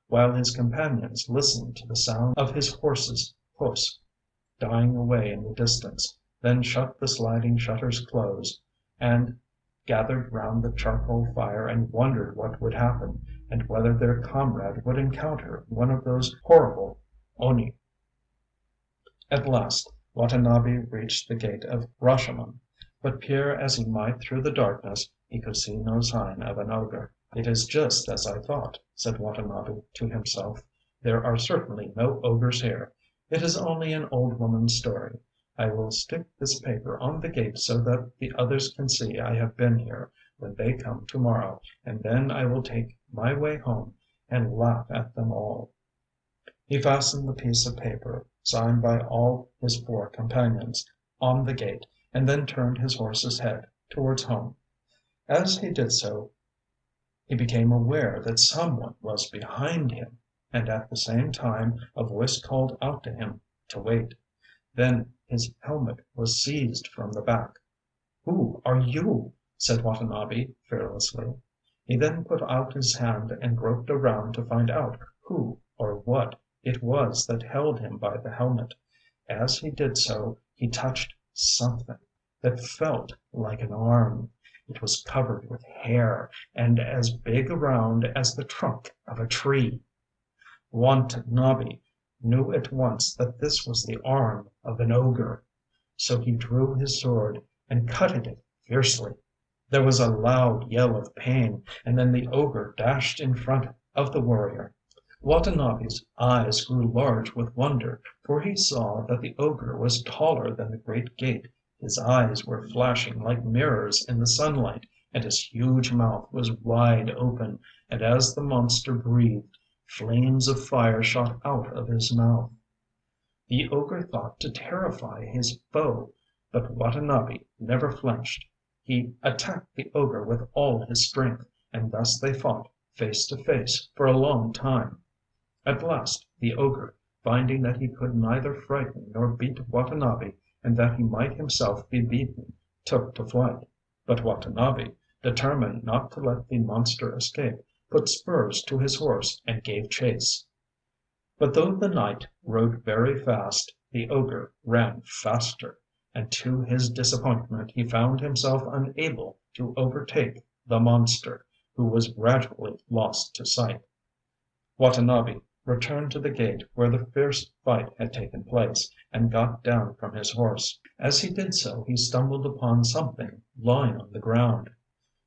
while his companions listened to the sound of his horse's hoofs dying away in the distance, then shut the sliding shutters close, and gathered round the charcoal fire and wondered what would happen, and whether their comrade would encounter one of those horrible oni. At last Watanabe reached the gate of Rashomon, but peer as he might through the darkness, he could see no sign of an ogre. "It is just as I thought," said Watanabe to himself. "There are certainly no ogres here. It is only an old woman's story. I will stick this paper on the gate so that the others can see I have been here when they come to morrow, and then I will take my way home and laugh at them all." He fastened the piece of paper, signed by all his four companions, on the gate, and then turned his horse's head towards home. As he did so he became aware that some one was behind him, and at the same time a voice called out to him to wait. Then his helmet was seized from the back. "Who are you?" said Watanabe fearlessly. He then put out his hand and groped around to find out who or what it was that held him by the helmet. As he did so he touched something that felt like an arm. It was covered with hair and as big around as the trunk of a tree. Watanabe knew at once that this was the arm of an ogre. So he drew his sword and cut at it fiercely. There was a loud yell of pain, and then the ogre dashed in front of the warrior. Watanabe's eyes grew large with wonder, for he saw that the ogre was taller than the great gate. His eyes were flashing like mirrors in the sunlight, and his huge mouth was wide open, and as the monster breathed, flames of fire shot out of his mouth. The ogre thought to terrify his foe, but Watanabe never flinched. He attacked the ogre with all his strength, and thus they fought face to face for a long time. At last the ogre, finding that he could neither frighten nor beat Watanabe, and that he might himself be beaten, took to flight. But Watanabe, determined not to let the monster escape, put spurs to his horse and gave chase. But though the knight rode very fast, the ogre ran faster, and to his disappointment he found himself unable to overtake the monster, who was gradually lost to sight. Watanabe returned to the gate where the fierce fight had taken place, and got down from his horse. As he did so he stumbled upon something lying on the ground.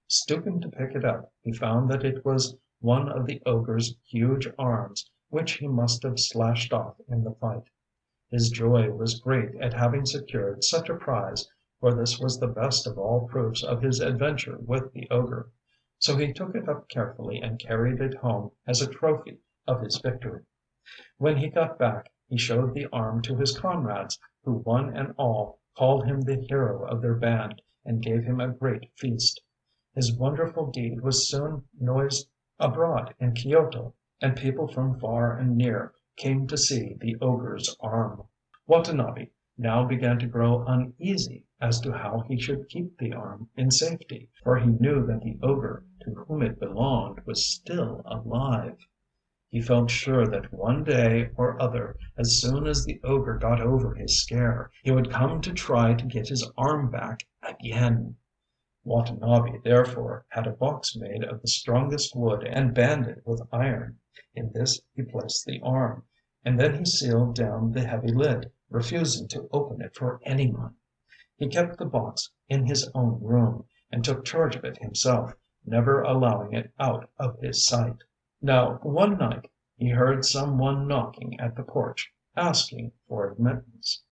Stooping to pick it up, he found that it was one of the ogre's huge arms, which he must have slashed off in the fight. His joy was great at having secured such a prize, for this was the best of all proofs of his adventure with the ogre. So he took it up carefully and carried it home as a trophy of his victory. When he got back, he showed the arm to his comrades, who one and all called him the hero of their band and gave him a great feast. His wonderful deed was soon noised abroad in Kyoto, and people from far and near came to see the ogre's arm. Watanabe now began to grow uneasy as to how he should keep the arm in safety, for he knew that the ogre to whom it belonged was still alive. He felt sure that one day or other, as soon as the ogre got over his scare, he would come to try to get his arm back again. Watanabe therefore had a box made of the strongest wood and banded with iron. In this he placed the arm, and then he sealed down the heavy lid, refusing to open it for anyone. He kept the box in his own room, and took charge of it himself, never allowing it out of his sight. Now one night he heard some one knocking at the porch, asking for admittance.